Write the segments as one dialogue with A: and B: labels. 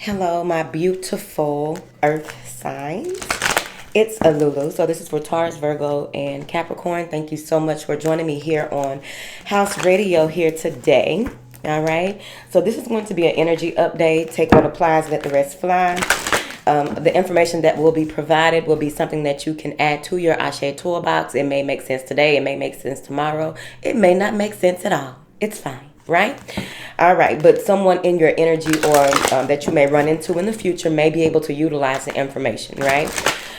A: Hello, my beautiful earth signs. It's Alulu. So this is for Taurus, Virgo, and Capricorn. Thank you so much for joining me here on House Radio here today. All right. So this is going to be an energy update. Take what applies, let the rest fly. The information that will be provided will be something that you can add to your Ashe toolbox. It may make sense today. It may make sense tomorrow. It may not make sense at all. It's fine. Right? All right. But someone in your energy or that you may run into in the future may be able to utilize the information. Right?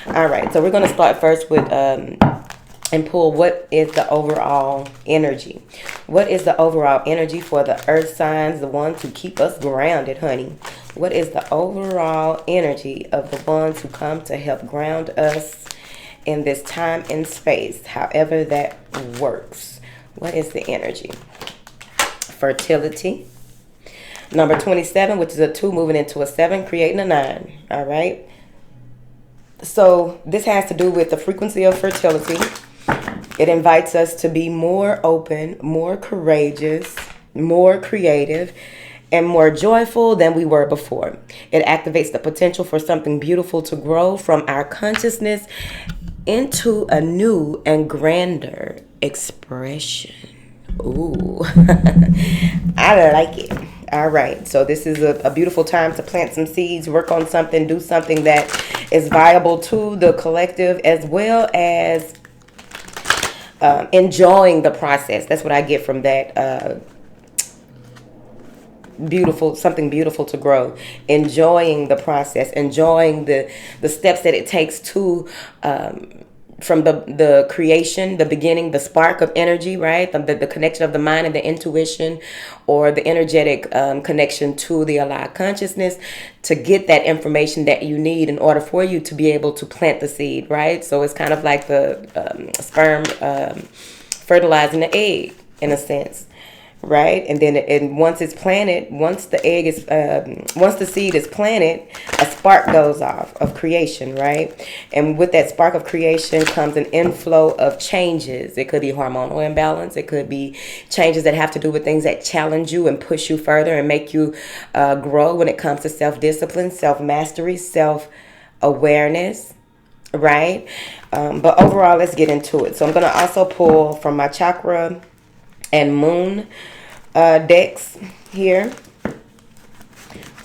A: All right. So we're going to start first with and pull what is the overall energy. What is the overall energy for the earth signs, the ones who keep us grounded, honey? What is the overall energy of the ones who come to help ground us in this time and space, however that works? What is the energy? Fertility. Number 27, which is a 2 moving into a 7, creating a 9. All right. So this has to do with the frequency of fertility. It invites us to be more open, more courageous, more creative, and more joyful than we were before. It activates the potential for something beautiful to grow from our consciousness into a new and grander expression. Ooh, I like it. All right. So this is a beautiful time to plant some seeds, work on something, do something that is viable to the collective, as well as enjoying the process. That's what I get from that. Something beautiful to grow, enjoying the process, enjoying the steps that it takes to from the creation, the beginning, the spark of energy, right? The connection of the mind and the intuition, or the energetic connection to the alive consciousness, to get that information that you need in order for you to be able to plant the seed, right? So it's kind of like the sperm fertilizing the egg, in a sense. Right, and then once it's planted, once the seed is planted, a spark goes off of creation, right? And with that spark of creation comes an inflow of changes. It could be hormonal imbalance. It could be changes that have to do with things that challenge you and push you further and make you grow when it comes to self-discipline, self-mastery, self-awareness, right? But overall, let's get into it. So I'm going to also pull from my chakra and moon decks here.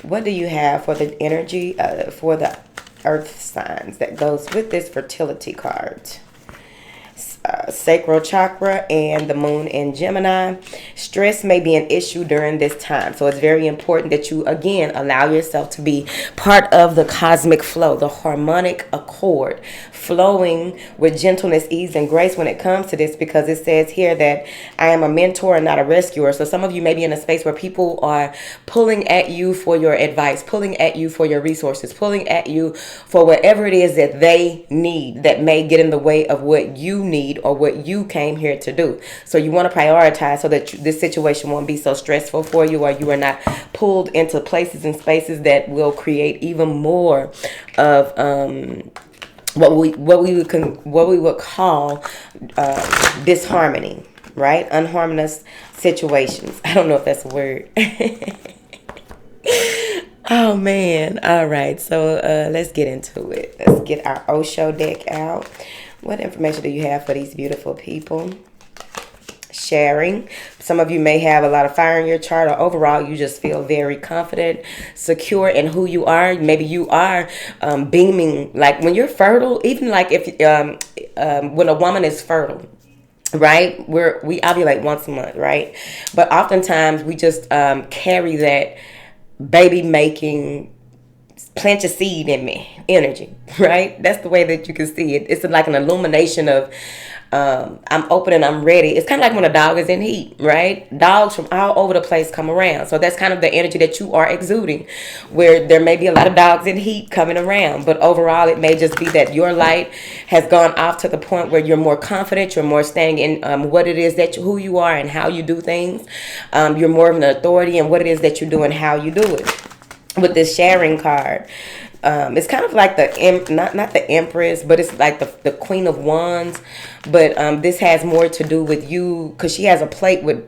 A: What do you have for the energy for the earth signs that goes with this fertility card? Sacral chakra and the moon in Gemini. Stress may be an issue during this time, so it's very important that you again allow yourself to be part of the cosmic flow, the harmonic accord, flowing with gentleness, ease, and grace when it comes to this, because it says here that I am a mentor and not a rescuer. So some of you may be in a space where people are pulling at you for your advice, pulling at you for your resources, pulling at you for whatever it is that they need that may get in the way of what you need or what you came here to do. So you want to prioritize so that this situation won't be so stressful for you, or you are not pulled into places and spaces that will create even more of what we would call disharmony, right? Unharmonious situations. I don't know if that's a word. Oh man. All right. So let's get into it. Let's get our Osho deck out. What information do you have for these beautiful people? Sharing. Some of you may have a lot of fire in your chart, or overall you just feel very confident, secure in who you are. Maybe you are beaming, like when you're fertile, even like if when a woman is fertile, right? We ovulate once a month, right? But oftentimes we just carry that baby making, plant your seed in me energy, right? That's the way that you can see it. It's like an illumination of I'm open and I'm ready. It's kind of like when a dog is in heat, right? Dogs from all over the place come around. So that's kind of the energy that you are exuding, where there may be a lot of dogs in heat coming around, but overall it may just be that your light has gone off to the point where you're more confident, you're more staying in what it is that who you are and how you do things. You're more of an authority in what it is that you do and how you do it. With this sharing card, It's kind of like not the Empress, but it's like the Queen of Wands. But this has more to do with you, because she has a plate with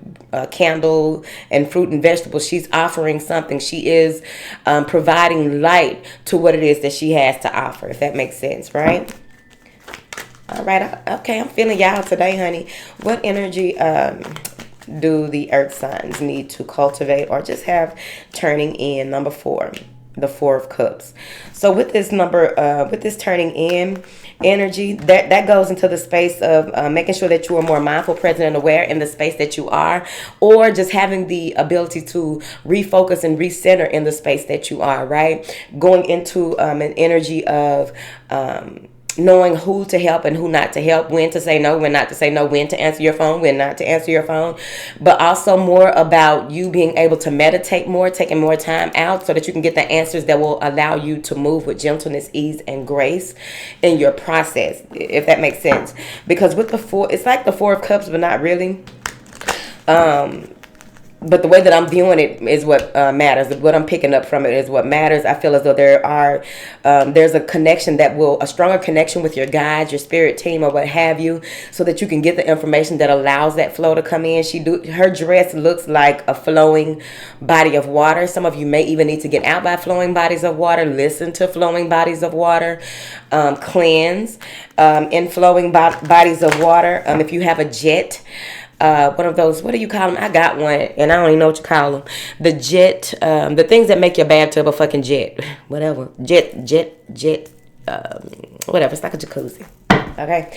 A: candle and fruit and vegetables. She's offering something. She is providing light to what it is that she has to offer, if that makes sense, right? All right. Okay, I'm feeling y'all today, honey. What energy do the earth signs need to cultivate or just have turning in? Number 4, the 4 of Cups. So with this with this turning in energy, that goes into the space of making sure that you are more mindful, present, and aware in the space that you are, or just having the ability to refocus and recenter in the space that you are, right? Going into an energy of knowing who to help and who not to help, when to say no, when not to say no, when to answer your phone, when not to answer your phone, but also more about you being able to meditate more, taking more time out so that you can get the answers that will allow you to move with gentleness, ease, and grace in your process, if that makes sense. Because with the 4, it's like the 4 of Cups, but not really. But the way that I'm viewing it is what matters. What I'm picking up from it is what matters. I feel as though there's a connection a stronger connection with your guides, your spirit team, or what have you, so that you can get the information that allows that flow to come in. Her dress looks like a flowing body of water. Some of you may even need to get out by flowing bodies of water. Listen to flowing bodies of water. Cleanse in flowing bodies of water. If you have a jet, one of those, what do you call them? I got one, and I don't even know what you call them. The jet, the things that make your bathtub a fucking jet. Whatever. Jet, whatever. It's like a jacuzzi. Okay.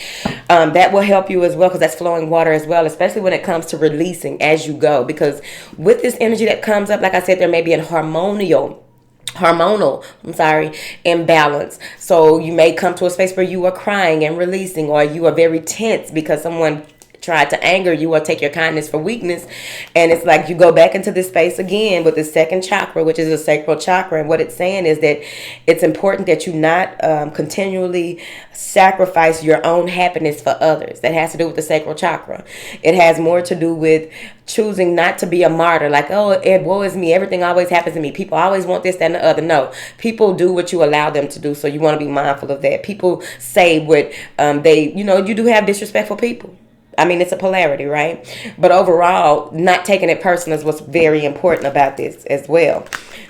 A: That will help you as well, because that's flowing water as well, especially when it comes to releasing as you go. Because with this energy that comes up, like I said, there may be a hormonal imbalance. So you may come to a space where you are crying and releasing, or you are very tense because someone tried to anger you or take your kindness for weakness. And it's like you go back into this space again with the second chakra, which is the sacral chakra. And what it's saying is that it's important that you not continually sacrifice your own happiness for others. That has to do with the sacral chakra. It has more to do with choosing not to be a martyr, like, oh, woe is me, everything always happens to me, people always want this, that, and the other. No, people do what you allow them to do, so you want to be mindful of that. People say what you do have disrespectful people. I mean, it's a polarity, right? But overall, not taking it personal is what's very important about this as well.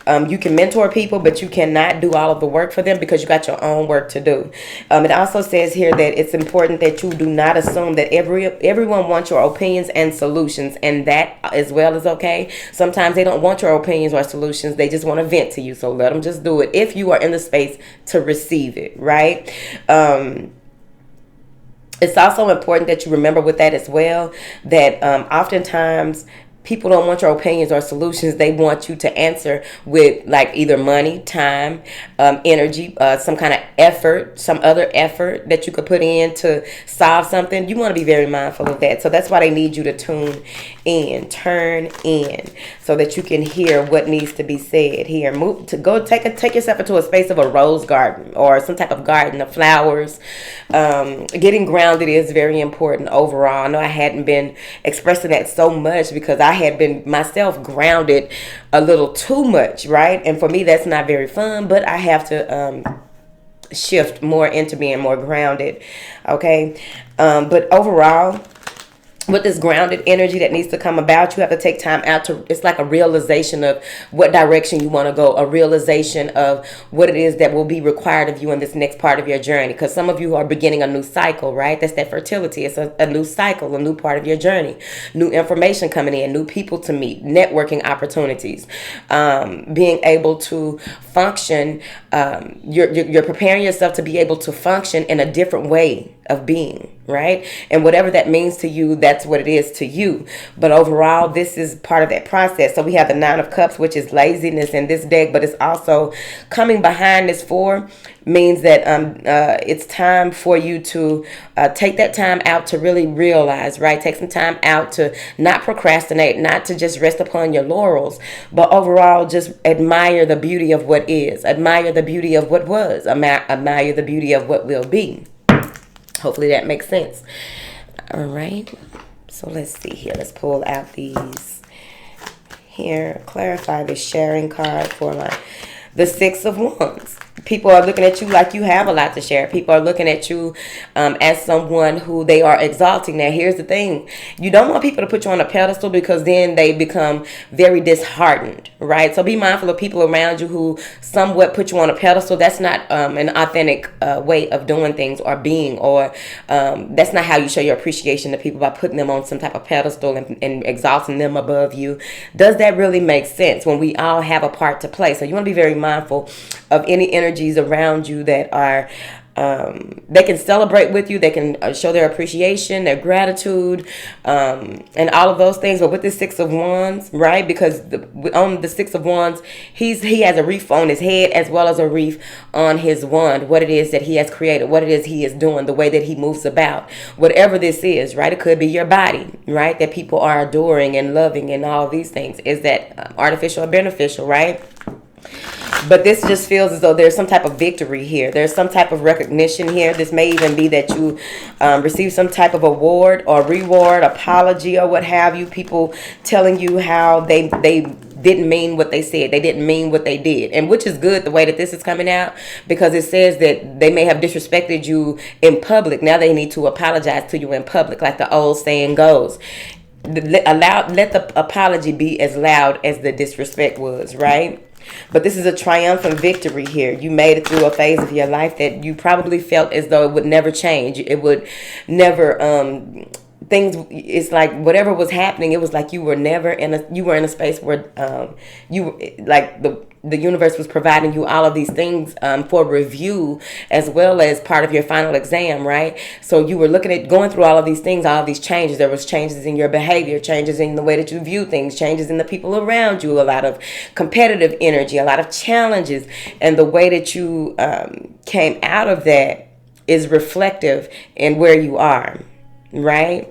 A: You can mentor people, but you cannot do all of the work for them because you got your own work to do. It also says here that it's important that you do not assume that everyone wants your opinions and solutions, and that as well is okay. Sometimes they don't want your opinions or solutions. They just want to vent to you, so let them just do it if you are in the space to receive it, right? It's also important that you remember with that as well, that oftentimes people don't want your opinions or solutions. They want you to answer with like either money, time, energy, some kind of effort, some other effort that you could put in to solve something. You want to be very mindful of that. So that's why they need you to turn in, so that you can hear what needs to be said here. Move to go take yourself into a space of a rose garden or some type of garden of flowers. Getting grounded is very important overall. I know I hadn't been expressing that so much because I had been myself grounded a little too much, right? And for me, that's not very fun, but I have to shift more into being more grounded, okay? But overall, with this grounded energy that needs to come about, you have to take time out it's like a realization of what direction you want to go, a realization of what it is that will be required of you in this next part of your journey. Because some of you are beginning a new cycle, right? That's that fertility. It's a new cycle, a new part of your journey, new information coming in, new people to meet, networking opportunities, being able to function. You're preparing yourself to be able to function in a different way of being, right? And whatever that means to you, that's what it is to you. But overall, this is part of that process. So we have the 9 of Cups, which is laziness in this deck, but it's also coming behind this 4 means that it's time for you to take that time out to really realize, right? Take some time out to not procrastinate, not to just rest upon your laurels, but overall just admire the beauty of what is, admire the beauty of what was, admire the beauty of what will be. Hopefully that makes sense. All right. So let's see here. Let's pull out these here. Clarify the sharing card for the 6 of Wands. People are looking at you like you have a lot to share. People are looking at you as someone who they are exalting. Now, here's the thing. You don't want people to put you on a pedestal, because then they become very disheartened, right? So be mindful of people around you who somewhat put you on a pedestal. That's not an authentic way of doing things or being, or that's not how you show your appreciation to people, by putting them on some type of pedestal and exalting them above you. Does that really make sense when we all have a part to play? So you want to be very mindful of any energies around you that are they can celebrate with you, they can show their appreciation, their gratitude, and all of those things. But with the Six of Wands, right, because on the Six of Wands, he has a wreath on his head as well as a wreath on his wand. What it is that he has created, what it is he is doing, the way that he moves about, whatever this is, right? It could be your body, right, that people are adoring and loving, and all of these things. Is that artificial or beneficial, right? But this just feels as though there's some type of victory here. There's some type of recognition here. This may even be that you receive some type of award or reward, apology, or what have you. People telling you how they didn't mean what they said. They didn't mean what they did. And which is good, the way that this is coming out, because it says that they may have disrespected you in public. Now they need to apologize to you in public, like the old saying goes. Let the apology be as loud as the disrespect was, right? But this is a triumphant victory here. You made it through a phase of your life that you probably felt as though it would never change. It would never things. It's like whatever was happening, it was like you were never in a space where you like the universe was providing you all of these things for review, as well as part of your final exam, right? So you were looking at going through all of these things, all of these changes. There was changes in your behavior, changes in the way that you view things, changes in the people around you, a lot of competitive energy, a lot of challenges. And the way that you came out of that is reflective in where you are, right?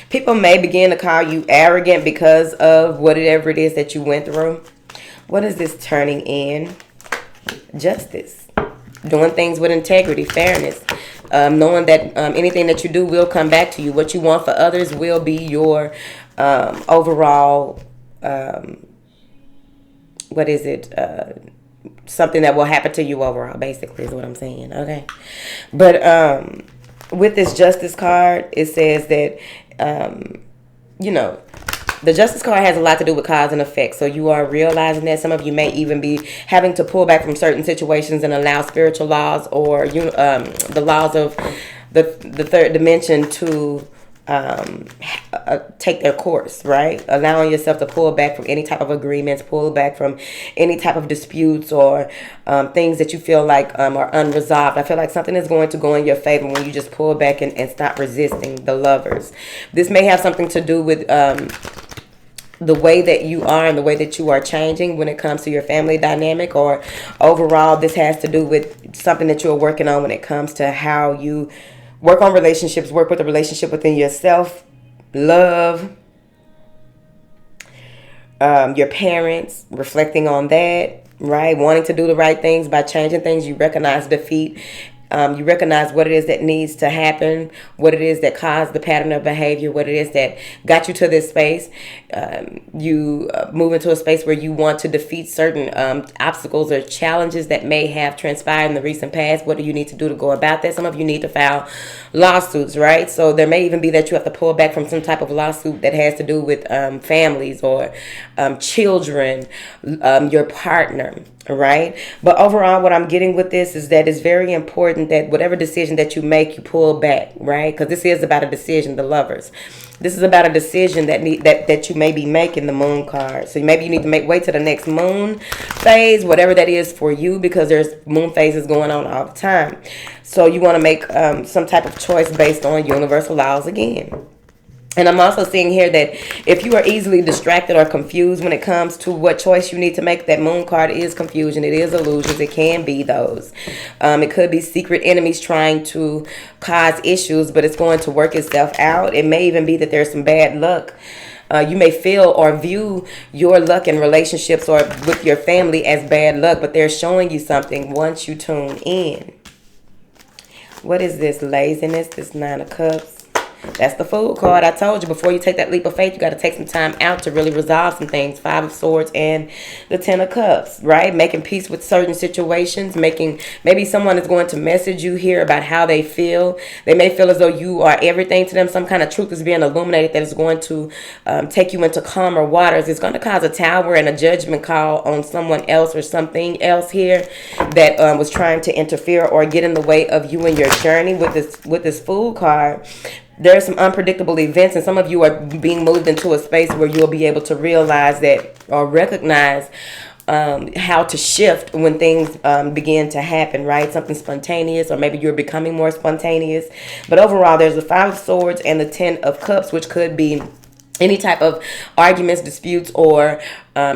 A: People may begin to call you arrogant because of whatever it is that you went through. What is this turning in? Justice. Doing things with integrity, fairness. Knowing that anything that you do will come back to you. What you want for others will be your overall, something that will happen to you overall, basically, is what I'm saying. Okay. But with this Justice card, it says that the Justice card has a lot to do with cause and effect. So you are realizing that some of you may even be having to pull back from certain situations and allow spiritual laws or the laws of the third dimension to take their course, right? Allowing yourself to pull back from any type of agreements, pull back from any type of disputes or things that you feel like are unresolved. I feel like something is going to go in your favor when you just pull back and stop resisting the Lovers. This may have something to do with the way that you are and the way that you are changing when it comes to your family dynamic, or overall this has to do with something that you're working on when it comes to how you work on relationships, work with a relationship within yourself, love, your parents, reflecting on that, right? Wanting to do the right things by changing things. You recognize defeat. You recognize what it is that needs to happen, what it is that caused the pattern of behavior, what it is that got you to this space. You move into a space where you want to defeat certain obstacles or challenges that may have transpired in the recent past. What do you need to do to go about that? Some of you need to file lawsuits, right? So there may even be that you have to pull back from some type of lawsuit that has to do with families or children, your partner. Right? But overall, what I'm getting with this is that it's very important that whatever decision that you make, you pull back, right? Because this is about a decision, the Lovers. This is about a decision that you may be making, the Moon card. So maybe you need to wait to the next moon phase, whatever that is for you, because there's moon phases going on all the time. So you want to make some type of choice based on universal laws again. And I'm also seeing here that if you are easily distracted or confused when it comes to what choice you need to make, that Moon card is confusion. It is illusions. It can be those. It could be secret enemies trying to cause issues, but it's going to work itself out. It may even be that there's some bad luck. You may feel or view your luck in relationships or with your family as bad luck, but they're showing you something once you tune in. What is this? Laziness, this Nine of Cups. That's the Fool card. I told you, before you take that leap of faith, you got to take some time out to really resolve some things. Five of Swords and the Ten of Cups, right? Making peace with certain situations. Maybe someone is going to message you here about how they feel. They may feel as though you are everything to them. Some kind of truth is being illuminated that is going to take you into calmer waters. It's going to cause a tower and a judgment call on someone else or something else here that was trying to interfere or get in the way of you and your journey. With this Fool card, there are some unpredictable events, and some of you are being moved into a space where you'll be able to realize that or recognize how to shift when things begin to happen, right? Something spontaneous, or maybe you're becoming more spontaneous. But overall, there's the Five of Swords and the Ten of Cups, which could be any type of arguments, disputes, or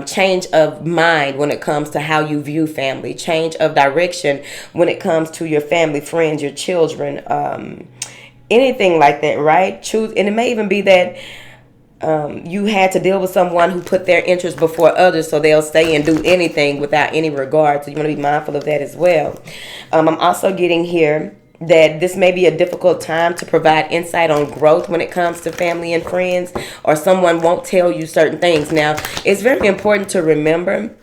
A: change of mind when it comes to how you view family, change of direction when it comes to your family, friends, your children, anything like that, right? Choose, and it may even be that you had to deal with someone who put their interests before others, so they'll stay and do anything without any regard. So you want to be mindful of that as well. I'm also getting here that this may be a difficult time to provide insight on growth when it comes to family and friends, or someone won't tell you certain things. Now, it's very important to remember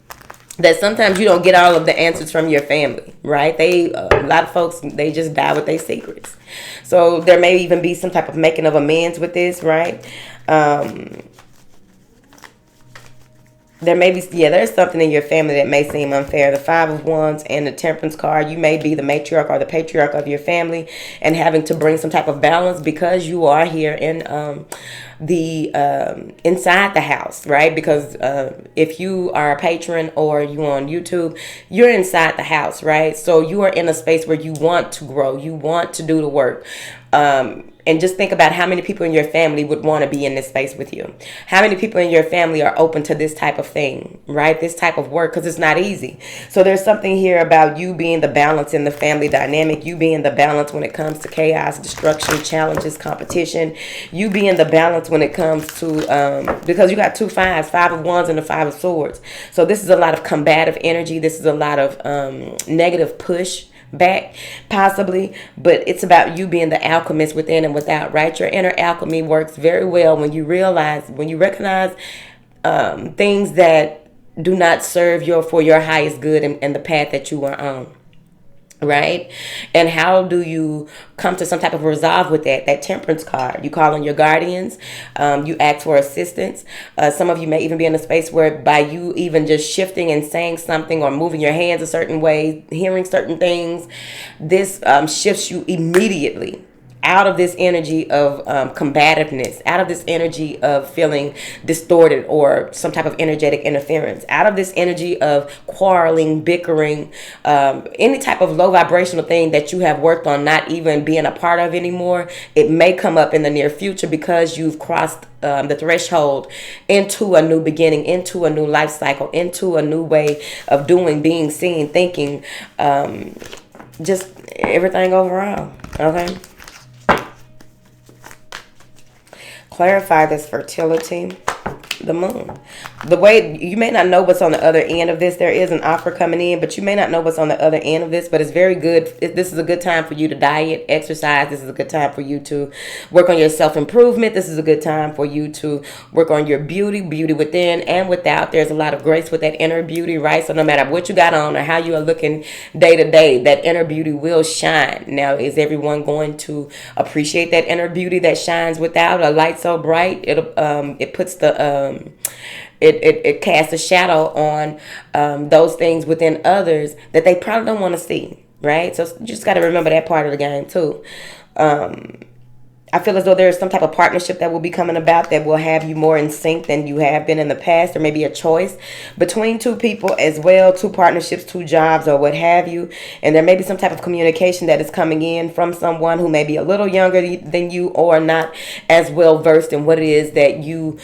A: that sometimes you don't get all of the answers from your family, right? A lot of folks, they just die with their secrets. So there may even be some type of making of amends with this, right? There may be, there's something in your family that may seem unfair. The Five of Wands and the Temperance card, you may be the matriarch or the patriarch of your family and having to bring some type of balance because you are here in inside the house, right? Because if you are a patron or you on YouTube, you're inside the house, right? So you are in a space where you want to grow, you want to do the work. And just think about how many people in your family would want to be in this space with you. How many people in your family are open to this type of thing, right? This type of work, because it's not easy. So there's something here about you being the balance in the family dynamic, you being the balance when it comes to chaos, destruction, challenges, competition, you being the balance when it comes to, because you got two fives, Five of Wands and the Five of Swords. So this is a lot of combative energy. This is a lot of negative push back, possibly, but it's about you being the alchemist within and without, right? Your inner alchemy works very well when you recognize things that do not serve for your highest good and the path that you are on, right? And how do you come to some type of resolve with that Temperance card? You call on your guardians, you ask for assistance. Some of you may even be in a space where by you even just shifting and saying something or moving your hands a certain way, hearing certain things, this shifts you immediately out of this energy of combativeness, out of this energy of feeling distorted or some type of energetic interference, out of this energy of quarreling, bickering, any type of low vibrational thing that you have worked on not even being a part of anymore. It may come up in the near future because you've crossed the threshold into a new beginning, into a new life cycle, into a new way of doing, being, seeing, thinking, just everything overall. Okay. Clarify this fertility, the moon. The way you may not know what's on the other end of this, there is an offer coming in, but you may not know what's on the other end of this, but it's very good. This is a good time for you to diet, exercise. This is a good time for you to work on your self-improvement. This is a good time for you to work on your beauty within and without. There's a lot of grace with that inner beauty, right? So no matter what you got on or how you are looking day to day, that inner beauty will shine. Now, is everyone going to appreciate that inner beauty that shines without a light so bright? It puts the it casts a shadow on those things within others that they probably don't want to see, right? So you just got to remember that part of the game too. I feel as though there is some type of partnership that will be coming about that will have you more in sync than you have been in the past, or maybe a choice between two people as well, two partnerships, two jobs, or what have you. And there may be some type of communication that is coming in from someone who may be a little younger than you or not as well versed in what it is that you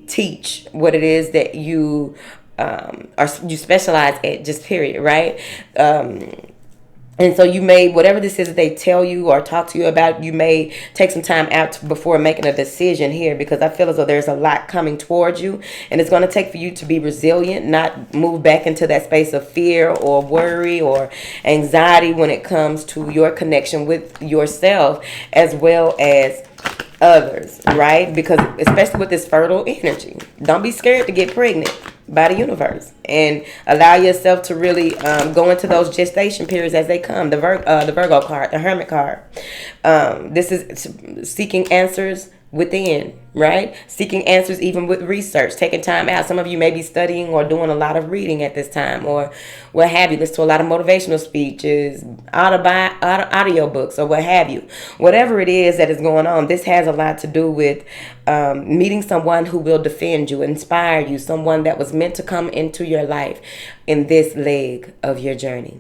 A: teach, what it is that you you specialize at, just period, right? And so you may, whatever this is that they tell you or talk to you about, you may take some time out before making a decision here, because I feel as though there's a lot coming towards you, and it's going to take for you to be resilient, not move back into that space of fear or worry or anxiety when it comes to your connection with yourself as well as others, right? Because especially with this fertile energy, don't be scared to get pregnant by the universe, and allow yourself to really go into those gestation periods as they come. The Virgo card, the Hermit card. This is seeking answers within, right? Seeking answers even with research, taking time out. Some of you may be studying or doing a lot of reading at this time, or what have you. Listen to a lot of motivational speeches, audio books, or what have you. Whatever it is that is going on, this has a lot to do with meeting someone who will defend you, inspire you, someone that was meant to come into your life in this leg of your journey.